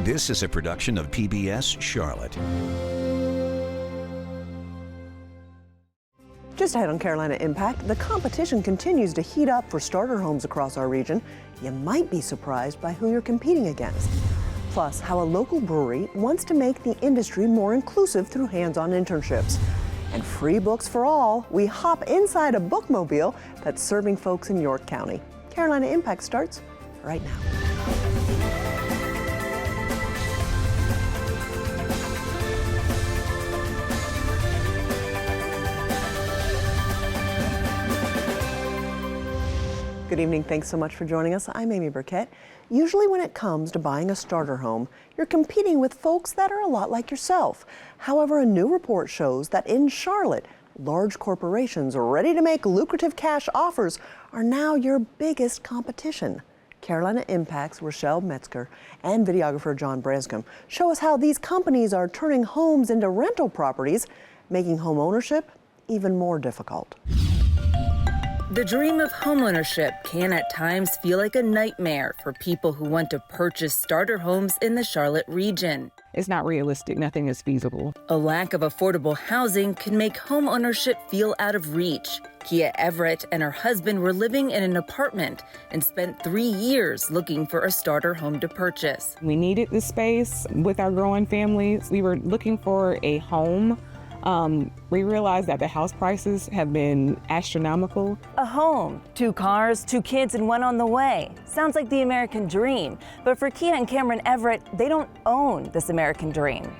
This is a production of PBS Charlotte. Just ahead on Carolina Impact, the competition continues to heat up for starter homes across our region. You might be surprised by who you're competing against. Plus, how a local brewery wants to make the industry more inclusive through hands-on internships. And free books for all, we hop inside a bookmobile that's serving folks in York County. Carolina Impact starts right now. Good evening. Thanks so much for joining us. I'm Amy Burkett. Usually when it comes to buying a starter home, you're competing with folks that are a lot like yourself. However, a new report shows that in Charlotte, large corporations ready to make lucrative cash offers are now your biggest competition. Carolina Impact's Rochelle Metzger and videographer John Branscombe show us how these companies are turning homes into rental properties, making home ownership even more difficult. The dream of homeownership can at times feel like a nightmare for people who want to purchase starter homes in the Charlotte region. It's not realistic. Nothing is feasible. A lack of affordable housing can make homeownership feel out of reach. Kia Everett and her husband were living in an apartment and spent 3 years looking for a starter home to purchase. We needed the space with our growing families. We were looking for a home. We realized that the house prices have been astronomical. A home, 2 cars, 2 kids, and 1 on the way. Sounds like the American dream. But for Kia and Cameron Everett, they don't own this American dream.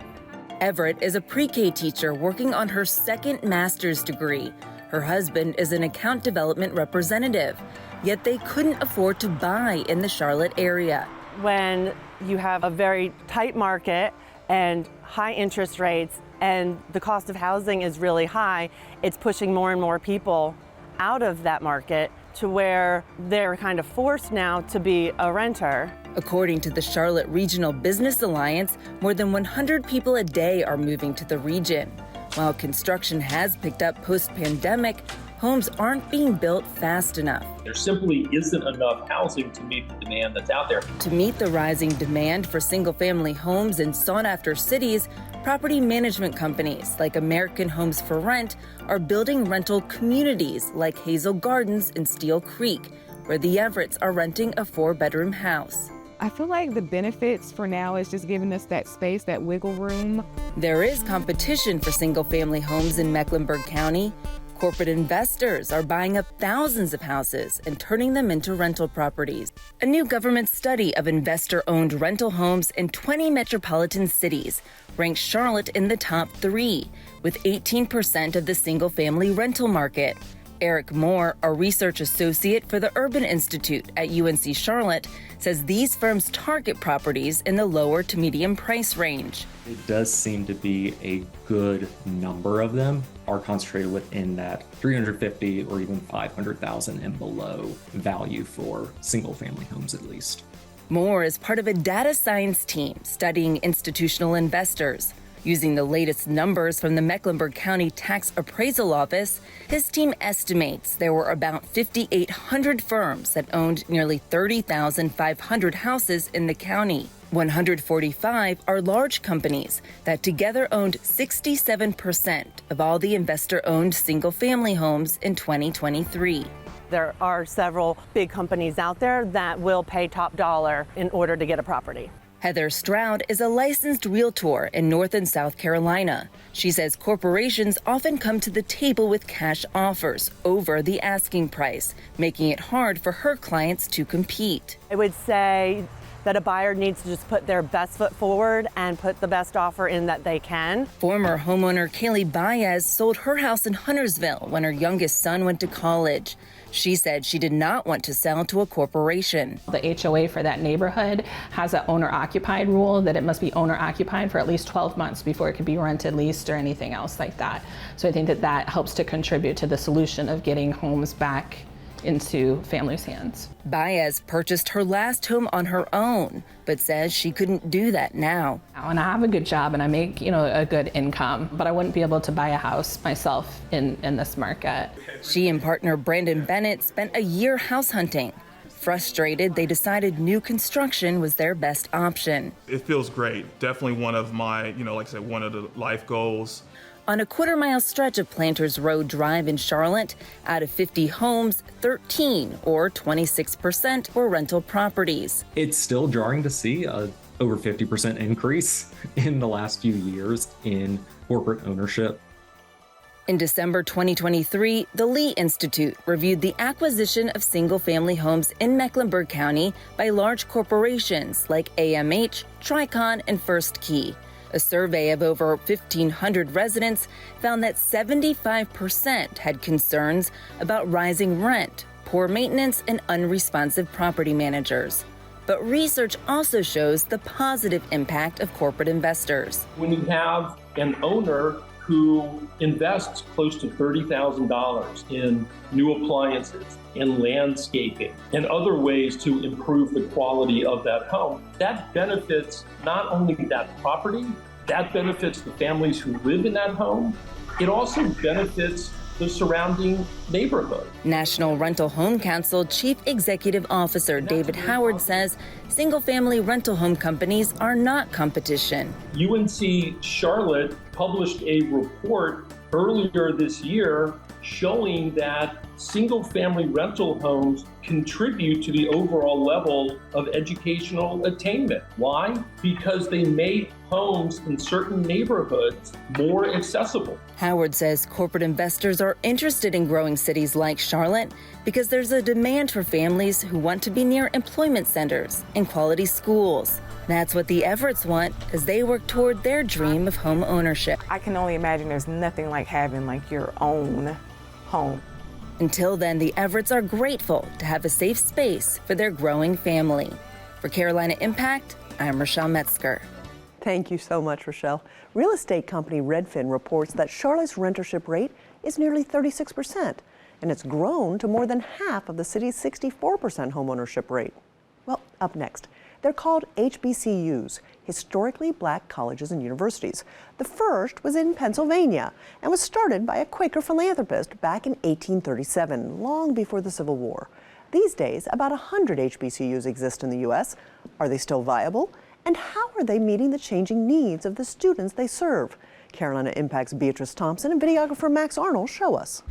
Everett is a pre-K teacher working on her 2nd master's degree. Her husband is an account development representative, yet they couldn't afford to buy in the Charlotte area. When you have a very tight market and high interest rates, and the cost of housing is really high, it's pushing more and more people out of that market to where they're kind of forced now to be a renter. According to the Charlotte Regional Business Alliance, more than 100 people a day are moving to the region. While construction has picked up post-pandemic, homes aren't being built fast enough. There simply isn't enough housing to meet the demand that's out there. To meet the rising demand for single-family homes in sought-after cities, property management companies like American Homes for Rent are building rental communities like Hazel Gardens in Steel Creek, where the Everetts are renting a 4-bedroom house. I feel like the benefits for now is just giving us that space, that wiggle room. There is competition for single-family homes in Mecklenburg County. Corporate investors are buying up thousands of houses and turning them into rental properties. A new government study of investor-owned rental homes in 20 metropolitan cities ranks Charlotte in the top 3, with 18% of the single-family rental market. Eric Moore, a research associate for the Urban Institute at UNC Charlotte, says these firms target properties in the lower to medium price range. It does seem to be a good number of them are concentrated within that 350 or even 500,000 and below value for single family homes at least. Moore is part of a data science team studying institutional investors. Using the latest numbers from the Mecklenburg County Tax Appraisal Office, his team estimates there were about 5,800 firms that owned nearly 30,500 houses in the county. 145 are large companies that together owned 67% of all the investor-owned single-family homes in 2023. There are several big companies out there that will pay top dollar in order to get a property. Heather Stroud is a licensed realtor in North and South Carolina. She says corporations often come to the table with cash offers over the asking price, making it hard for her clients to compete. I would say that a buyer needs to just put their best foot forward and put the best offer in that they can. Former homeowner Kaylee Baez sold her house in Huntersville when her youngest son went to college. She said she did not want to sell to a corporation. The HOA for that neighborhood has an owner-occupied rule that it must be owner-occupied for at least 12 months before it can be rented, leased, or anything else like that. So I think that that helps to contribute to the solution of getting homes back into families' hands. Baez purchased her last home on her own, but says she couldn't do that now. And I have a good job and I make, a good income, but I wouldn't be able to buy a house myself in this market. She and partner Brandon Bennett spent a year house hunting. Frustrated, they decided new construction was their best option. It feels great. Definitely one of my, like I said, one of the life goals. On a quarter-mile stretch of Planters Road Drive in Charlotte, out of 50 homes, 13, or 26%, were rental properties. It's still jarring to see a over 50% increase in the last few years in corporate ownership. In December 2023, the Lee Institute reviewed the acquisition of single-family homes in Mecklenburg County by large corporations like AMH, Tricon, and First Key. A survey of over 1,500 residents found that 75% had concerns about rising rent, poor maintenance, and unresponsive property managers. But research also shows the positive impact of corporate investors. When you have an owner who invests close to $30,000 in new appliances, in landscaping, and other ways to improve the quality of that home, that benefits not only that property, that benefits the families who live in that home, it also benefits the surrounding neighborhood. National Rental Home Council Chief Executive Officer David Howard says single-family rental home companies are not competition. UNC Charlotte published a report earlier this year showing that single-family rental homes contribute to the overall level of educational attainment. Why? Because they make homes in certain neighborhoods more accessible. Howard says corporate investors are interested in growing cities like Charlotte because there's a demand for families who want to be near employment centers and quality schools. That's what the Everetts want as they work toward their dream of home ownership. I can only imagine there's nothing like having your own home. Until then, the Everetts are grateful to have a safe space for their growing family. For Carolina Impact, I'm Rochelle Metzger. Thank you so much, Rochelle. Real estate company Redfin reports that Charlotte's rentership rate is nearly 36%, and it's grown to more than half of the city's 64% homeownership rate. Well, up next, they're called HBCUs, historically black colleges and universities. The first was in Pennsylvania and was started by a Quaker philanthropist back in 1837, long before the Civil War. These days, about 100 HBCUs exist in the U.S. Are they still viable? And how are they meeting the changing needs of the students they serve? Carolina Impact's Beatrice Thompson and videographer Max Arnold show us.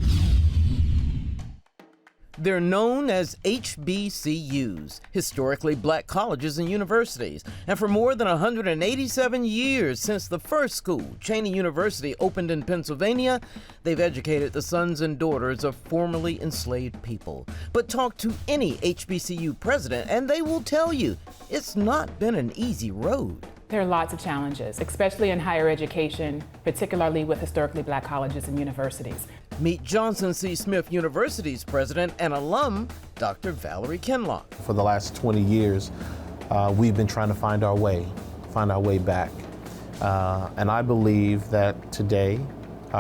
They're known as HBCUs, historically black colleges and universities. And for more than 187 years since the first school, Cheney University, opened in Pennsylvania, they've educated the sons and daughters of formerly enslaved people. But talk to any HBCU president and they will tell you it's not been an easy road. There are lots of challenges, especially in higher education, particularly with historically black colleges and universities. Meet Johnson C. Smith University's president and alum, Dr. Valerie Kinlock. For the last 20 years, we've been trying to find our way back. And I believe that today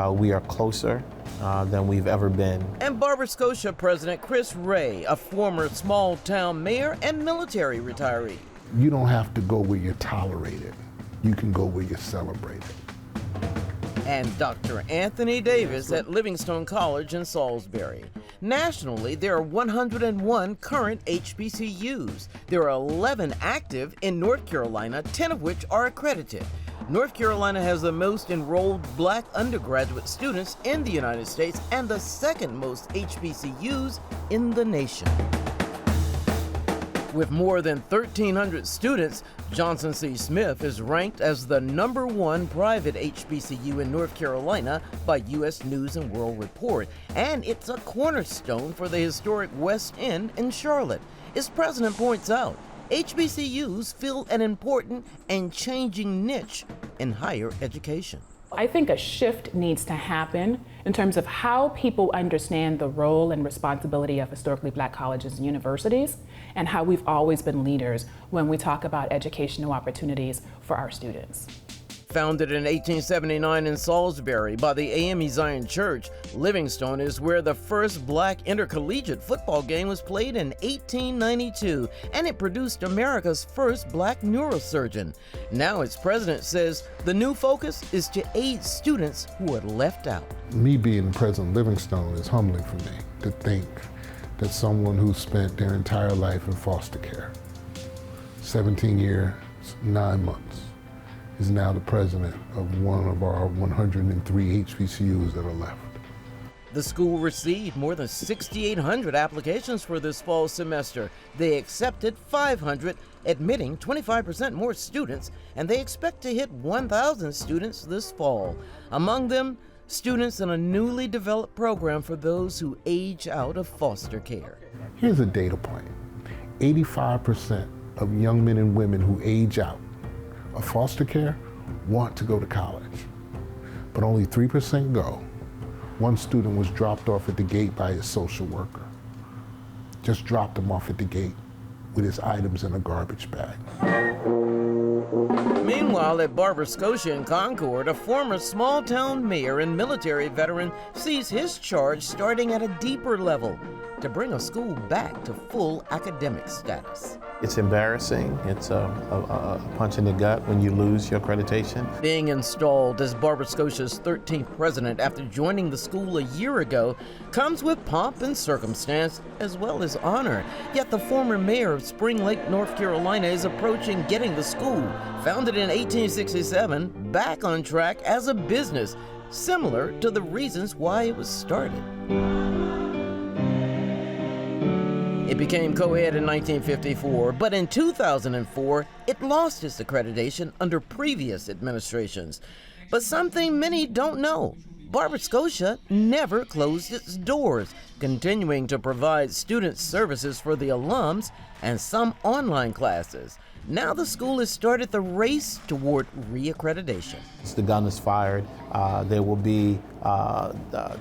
we are closer than we've ever been. And Barber Scotia President Chris Ray, a former small-town mayor and military retiree. You don't have to go where you're tolerated. You can go where you're celebrated. And Dr. Anthony Davis at Livingstone College in Salisbury. Nationally, there are 101 current HBCUs. There are 11 active in North Carolina, 10 of which are accredited. North Carolina has the most enrolled black undergraduate students in the United States and the second most HBCUs in the nation. With more than 1,300 students, Johnson C. Smith is ranked as the #1 private HBCU in North Carolina by U.S. News and World Report, and it's a cornerstone for the historic West End in Charlotte. As President points out, HBCUs fill an important and changing niche in higher education. I think a shift needs to happen in terms of how people understand the role and responsibility of historically black colleges and universities, and how we've always been leaders when we talk about educational opportunities for our students. Founded in 1879 in Salisbury by the AME Zion Church, Livingstone is where the first black intercollegiate football game was played in 1892, and it produced America's first black neurosurgeon. Now its president says the new focus is to aid students who are left out. Me being the president of Livingstone is humbling for me to think that someone who spent their entire life in foster care, 17 years, 9 months, is now the president of one of our 103 HBCUs that are left. The school received more than 6,800 applications for this fall semester. They accepted 500, admitting 25% more students, and they expect to hit 1,000 students this fall. Among them, students in a newly developed program for those who age out of foster care. Here's a data point. 85% of young men and women who age out of foster care want to go to college, but only 3% go. One student was dropped off at the gate by his social worker. Just dropped him off at the gate with his items in a garbage bag. Meanwhile, at Barber Scotia in Concord, a former small-town mayor and military veteran sees his charge starting at a deeper level to bring a school back to full academic status. It's embarrassing. It's a punch in the gut when you lose your accreditation. Being installed as Barber Scotia's 13th president after joining the school a year ago comes with pomp and circumstance as well as honor. Yet the former mayor of Spring Lake, North Carolina is approaching getting the school, founded in 1867, back on track as a business, similar to the reasons why it was started. It became co-ed in 1954, but in 2004, it lost its accreditation under previous administrations. But something many don't know, Barber Scotia never closed its doors, continuing to provide student services for the alums and some online classes. Now the school has started the race toward reaccreditation. The gun is fired. There will be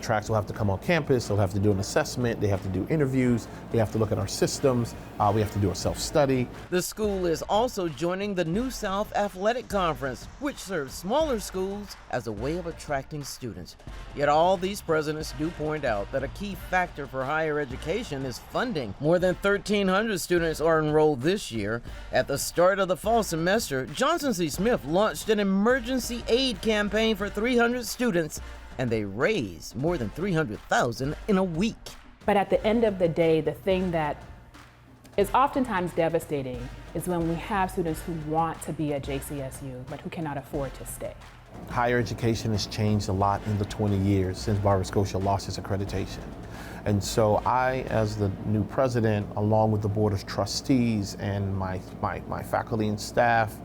tracks will have to come on campus. They'll have to do an assessment. They have to do interviews. They have to look at our systems. We have to do a self-study. The school is also joining the New South Athletic Conference, which serves smaller schools as a way of attracting students. Yet all these presidents do point out that a key factor for higher education is funding. More than 1,300 students are enrolled this year. At the start of the fall semester, Johnson C. Smith launched an emergency aid campaign for 300 students, and they raised more than $300,000 in a week. But at the end of the day, the thing that is oftentimes devastating is when we have students who want to be at JCSU, but who cannot afford to stay. Higher education has changed a lot in the 20 years since Barber Scotia lost its accreditation. And so I, as the new president, along with the Board of Trustees and my faculty and staff,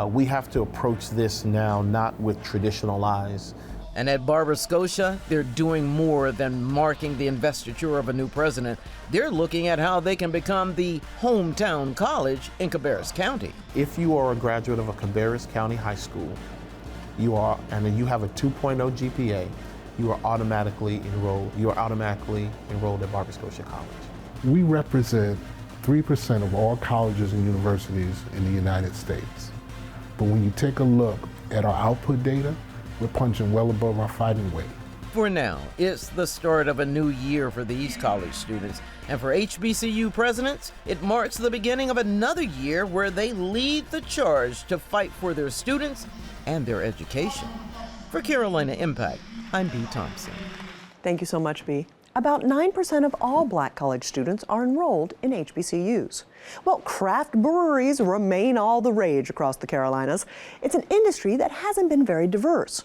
we have to approach this now not with traditional eyes. And at Barber Scotia, they're doing more than marking the investiture of a new president. They're looking at how they can become the hometown college in Cabarrus County. If you are a graduate of a Cabarrus County high school, you have a 2.0 GPA, you are automatically enrolled. You are automatically enrolled at Barber Scotia College. We represent 3% of all colleges and universities in the United States. But when you take a look at our output data, we're punching well above our fighting weight. For now, it's the start of a new year for these college students. And for HBCU presidents, it marks the beginning of another year where they lead the charge to fight for their students and their education. For Carolina Impact, I'm B. Thompson. Thank you so much, B. About 9% of all Black college students are enrolled in HBCUs. Well, craft breweries remain all the rage across the Carolinas. It's an industry that hasn't been very diverse.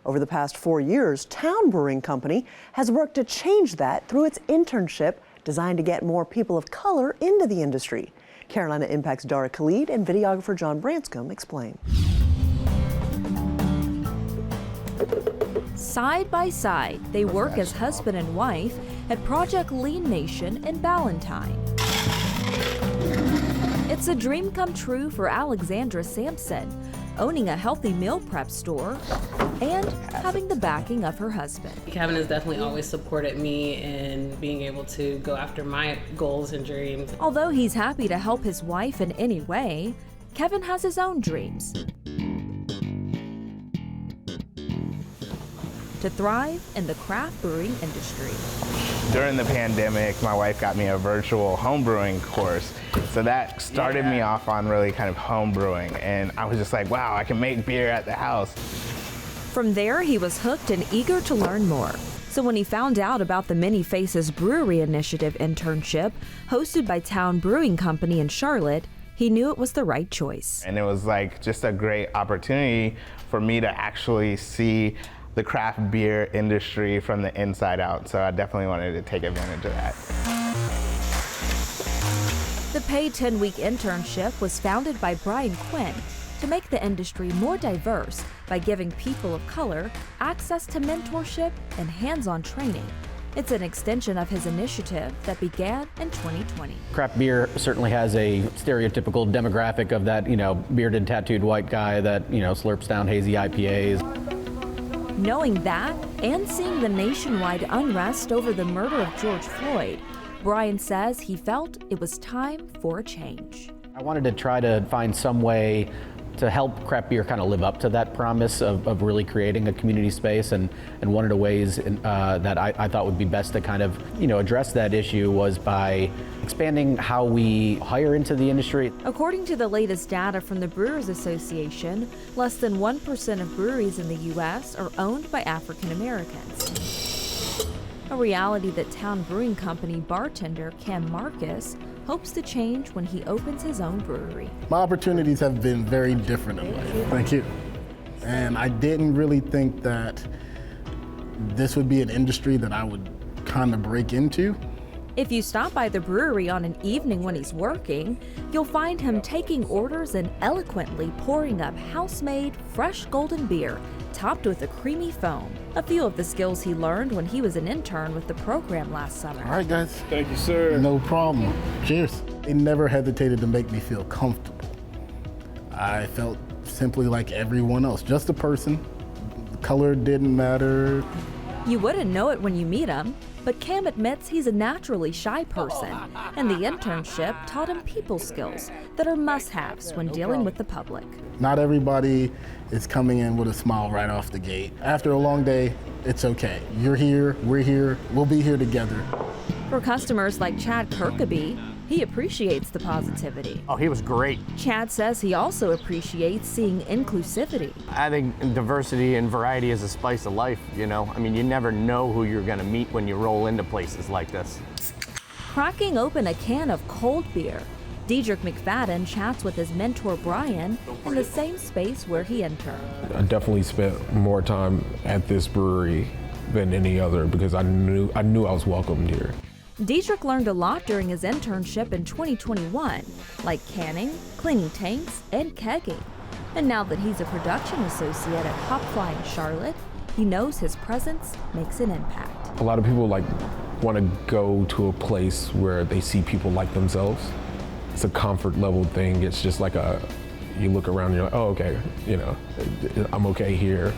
Over the past 4 years, Town Brewing Company has worked to change that through its internship designed to get more people of color into the industry. Carolina Impact's Dara Khalid and videographer John Branscombe explain. Side by side, they work as husband and wife at Project Lean Nation in Ballantyne. It's a dream come true for Alexandra Sampson, owning a healthy meal prep store and having the backing of her husband. Kevin has definitely always supported me in being able to go after my goals and dreams. Although he's happy to help his wife in any way, Kevin has his own dreams. To thrive in the craft brewing industry. During the pandemic, my wife got me a virtual home brewing course. So that started me off on really kind of home brewing. And I was just like, wow, I can make beer at the house. From there, he was hooked and eager to learn more. So when he found out about the Many Faces Brewery Initiative internship hosted by Town Brewing Company in Charlotte, he knew it was the right choice. And it was like just a great opportunity for me to actually see the craft beer industry from the inside out. So I definitely wanted to take advantage of that. The paid 10-week internship was founded by Brian Quinn to make the industry more diverse by giving people of color access to mentorship and hands-on training. It's an extension of his initiative that began in 2020. Craft beer certainly has a stereotypical demographic of that, bearded, tattooed white guy that, slurps down hazy IPAs. Knowing that and seeing the nationwide unrest over the murder of George Floyd, Brian says he felt it was time for a change. I wanted to try to find some way to help craft beer kind of live up to that promise of really creating a community space, and one of the ways that I thought would be best to kind of address that issue was by expanding how we hire into the industry. According to the latest data from the Brewers Association, less than 1% of breweries in the U.S. are owned by African Americans. A reality that Town Brewing Company bartender Cam Marcus hopes to change when he opens his own brewery. My opportunities have been very different in life. Thank you. And I didn't really think that this would be an industry that I would kind of break into. If you stop by the brewery on an evening when he's working, you'll find him taking orders and eloquently pouring up house-made, fresh golden beer topped with a creamy foam. A few of the skills he learned when he was an intern with the program last summer. All right, guys. Thank you, sir. No problem. Cheers. They never hesitated to make me feel comfortable. I felt simply like everyone else, just a person. The color didn't matter. You wouldn't know it when you meet him, but Cam admits he's a naturally shy person, and the internship taught him people skills that are must-haves when dealing with the public. Not everybody is coming in with a smile right off the gate. After a long day, it's okay. You're here, we're here, we'll be here together. For customers like Chad Kirkaby, he appreciates the positivity. Oh, he was great. Chad says he also appreciates seeing inclusivity. I think diversity and variety is a spice of life, you never know who you're gonna meet when you roll into places like this. Cracking open a can of cold beer, Diedrich McFadden chats with his mentor Brian in the same space where he interned. I definitely spent more time at this brewery than any other because I knew I was welcomed here. Diedrich learned a lot during his internship in 2021, like canning, cleaning tanks, and kegging. And now that he's a production associate at Hopfly in Charlotte, he knows his presence makes an impact. A lot of people want to go to a place where they see people like themselves. It's a comfort level thing. It's just like you look around and you're like, oh, okay, I'm okay here.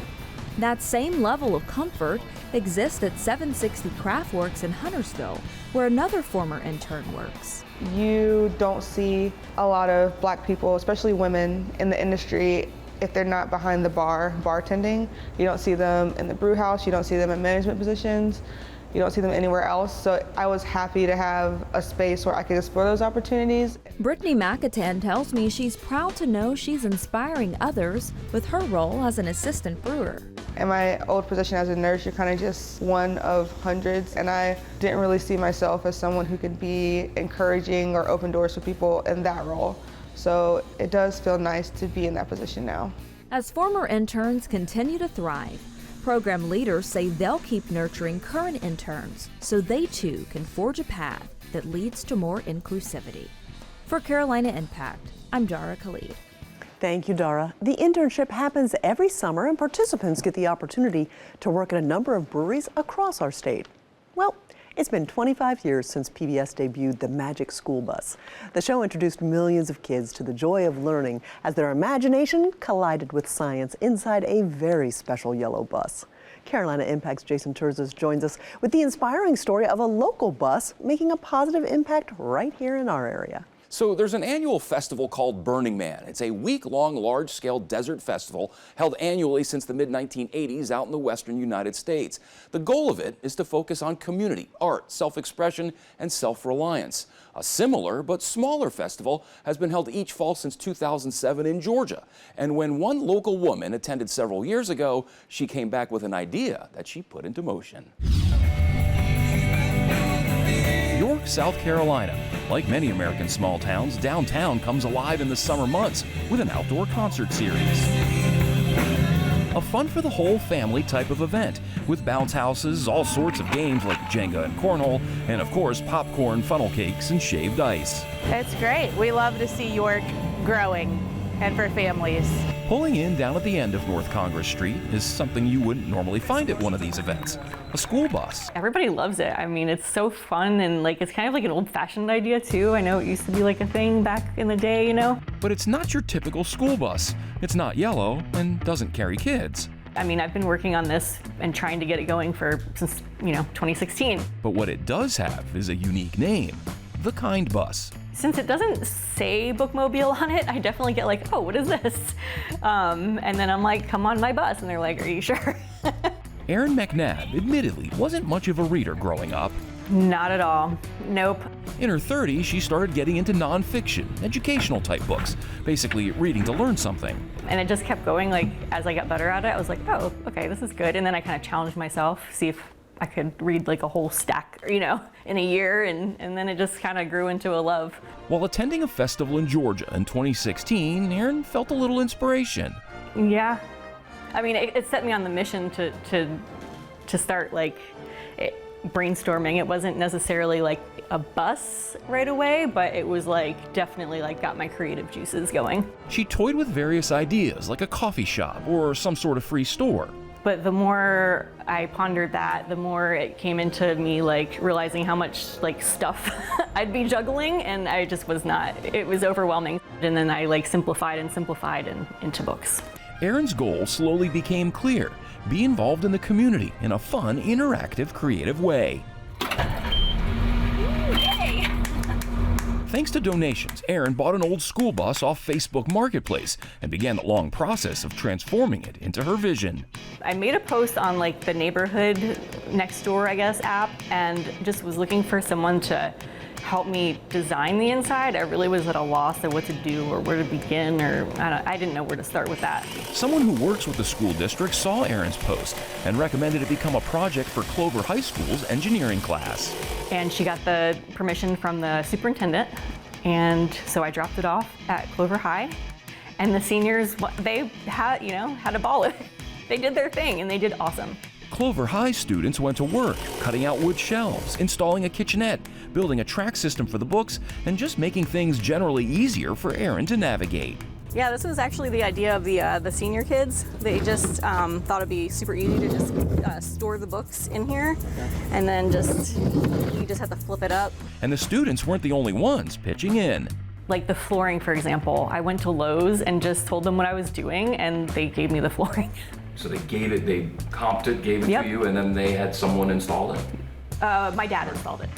That same level of comfort exists at 760 Craft Works in Huntersville, where another former intern works. You don't see a lot of black people, especially women, in the industry if they're not behind the bar bartending. You don't see them in the brew house, you don't see them in management positions, you don't see them anywhere else. So I was happy to have a space where I could explore those opportunities. Brittany McAtan tells me she's proud to know she's inspiring others with her role as an assistant brewer. In my old position as a nurse, you're kind of just one of hundreds, and I didn't really see myself as someone who could be encouraging or open doors for people in that role. So it does feel nice to be in that position now. As former interns continue to thrive, program leaders say they'll keep nurturing current interns so they too can forge a path that leads to more inclusivity. For Carolina Impact, I'm Dara Khalid. Thank you, Dara. The internship happens every summer, and participants get the opportunity to work at a number of breweries across our state. Well, it's been 25 years since PBS debuted the Magic School Bus. The show introduced millions of kids to the joy of learning as their imagination collided with science inside a very special yellow bus. Carolina Impact's Jason Terzis joins us with the inspiring story of a local bus making a positive impact right here in our area. So there's an annual festival called Burning Man. It's a week-long, large-scale desert festival held annually since the mid-1980s out in the western United States. The goal of it is to focus on community, art, self-expression, and self-reliance. A similar but smaller festival has been held each fall since 2007 in Georgia. And when one local woman attended several years ago, she came back with an idea that she put into motion. South Carolina. Like many American small towns, downtown comes alive in the summer months with an outdoor concert series. A fun for the whole family type of event, with bounce houses, all sorts of games like Jenga and cornhole, and of course popcorn, funnel cakes, and shaved ice. It's great. We love to see York growing, and for families. Pulling in down at the end of North Congress Street is something you wouldn't normally find at one of these events. A school bus. Everybody loves it. I mean, it's so fun, and like it's kind of like an old-fashioned idea too. I know it used to be like a thing back in the day, you know? But it's not your typical school bus. It's not yellow and doesn't carry kids. I mean, I've been working on this and trying to get it going since 2016. But what it does have is a unique name, the Kind Bus. Since it doesn't say bookmobile on it, I definitely get like, oh, what is this? And then I'm like, come on my bus. And they're like, are you sure? Erin McNabb admittedly wasn't much of a reader growing up. Not at all. Nope. In her 30s, she started getting into nonfiction, educational type books, basically reading to learn something. And it just kept going. Like as I got better at it, I was like, oh, okay, this is good. And then I kind of challenged myself, see if I could read like a whole stack, in a year, and then it just kind of grew into a love. While attending a festival in Georgia in 2016, Erin felt a little inspiration. Yeah. I mean, it set me on the mission to start brainstorming. It wasn't necessarily like a bus right away, but it was like definitely like got my creative juices going. She toyed with various ideas like a coffee shop or some sort of free store. But the more I pondered that, the more it came into me like realizing how much like stuff I'd be juggling, and I just was not, it was overwhelming. And then I like simplified into books. Erin's goal slowly became clear: be involved in the community in a fun, interactive, creative way. Thanks to donations, Erin bought an old school bus off Facebook Marketplace and began the long process of transforming it into her vision. I made a post on like the neighborhood next door, I guess, app, and just was looking for someone to help me design the inside. I really was at a loss of what to do or where to begin, or I didn't know where to start with that. Someone who works with the school district saw Erin's post and recommended it become a project for Clover High School's engineering class. And she got the permission from the superintendent, and so I dropped it off at Clover High. And the seniors, they had a ball with it. They did their thing, and they did awesome. Clover High students went to work, cutting out wood shelves, installing a kitchenette, building a track system for the books, and just making things generally easier for Erin to navigate. Yeah, this was actually the idea of the senior kids. They just thought it'd be super easy to just store the books in here, and then you just have to flip it up. And the students weren't the only ones pitching in. Like the flooring, for example, I went to Lowe's and just told them what I was doing, and they gave me the flooring. So they comped it, gave it Yep. to you, and then they had someone install it? My dad installed it.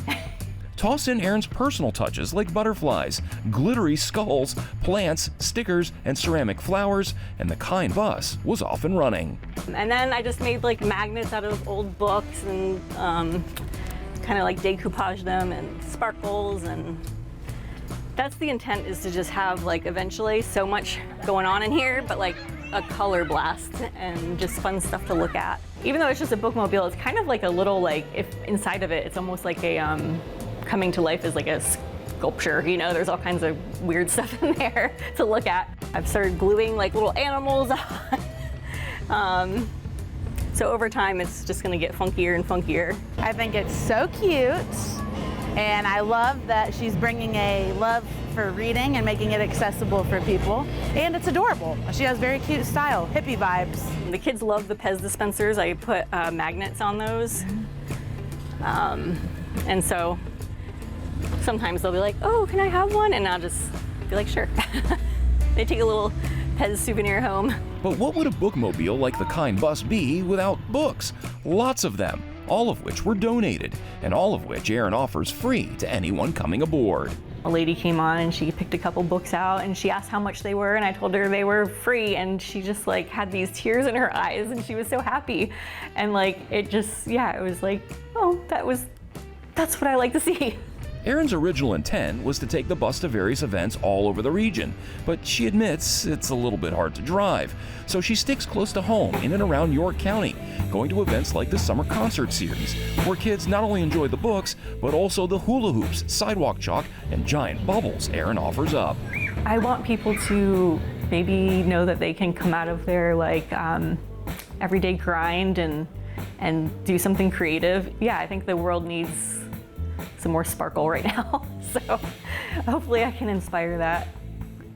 Toss in Erin's personal touches like butterflies, glittery skulls, plants, stickers, and ceramic flowers, and the Kind Bus was off and running. And then I just made like magnets out of old books and kind of like decoupage them and sparkles, and that's the intent, is to just have like eventually so much going on in here, but like a color blast and just fun stuff to look at. Even though it's just a bookmobile, it's kind of like a little like, if inside of it, it's almost like a coming to life as like a sculpture, there's all kinds of weird stuff in there to look at. I've started gluing like little animals on. So over time, it's just gonna get funkier and funkier. I think it's so cute, and I love that she's bringing a love for reading and making it accessible for people. And it's adorable. She has very cute style, hippie vibes. The kids love the Pez dispensers. I put magnets on those. And so sometimes they'll be like, oh, can I have one? And I'll just be like, sure. They take a little Pez souvenir home. But what would a bookmobile like the Kind Bus be without books? Lots of them, all of which were donated, and all of which Erin offers free to anyone coming aboard. A lady came on and she picked a couple books out and she asked how much they were, and I told her they were free, and she just like had these tears in her eyes and she was so happy. And like it just, it was like, oh, that's what I like to see. Erin's original intent was to take the bus to various events all over the region, but she admits it's a little bit hard to drive. So she sticks close to home in and around York County, going to events like the Summer Concert Series, where kids not only enjoy the books, but also the hula hoops, sidewalk chalk, and giant bubbles Erin offers up. I want people to maybe know that they can come out of their everyday grind and do something creative. Yeah, I think the world needs some more sparkle right now. So hopefully I can inspire that.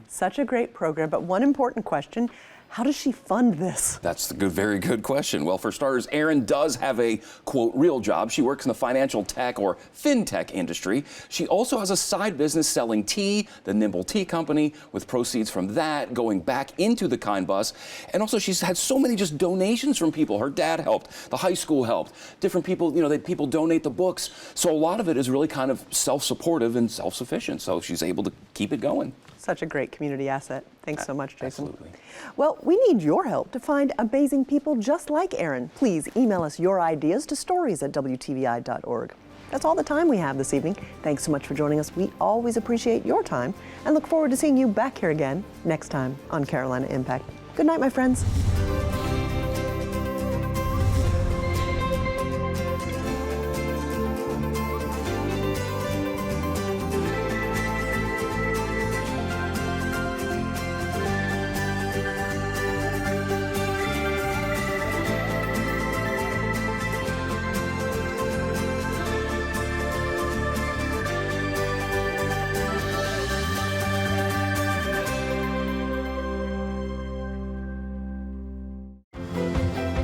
Such a great program, but one important question: how does she fund this? That's a very good question. Well, for starters, Erin does have a, quote, real job. She works in the financial tech or fintech industry. She also has a side business selling tea, the Nimble Tea Company, with proceeds from that going back into the Kind Bus. And also she's had so many just donations from people. Her dad helped, the high school helped, different people, people donate the books. So a lot of it is really kind of self-supportive and self-sufficient. So she's able to keep it going. Such a great community asset. Thanks so much, Jason. Absolutely. Well, we need your help to find amazing people just like Erin. Please email us your ideas to stories@WTVI.org. That's all the time we have this evening. Thanks so much for joining us. We always appreciate your time and look forward to seeing you back here again next time on Carolina Impact. Good night, my friends.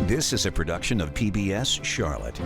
This is a production of PBS Charlotte.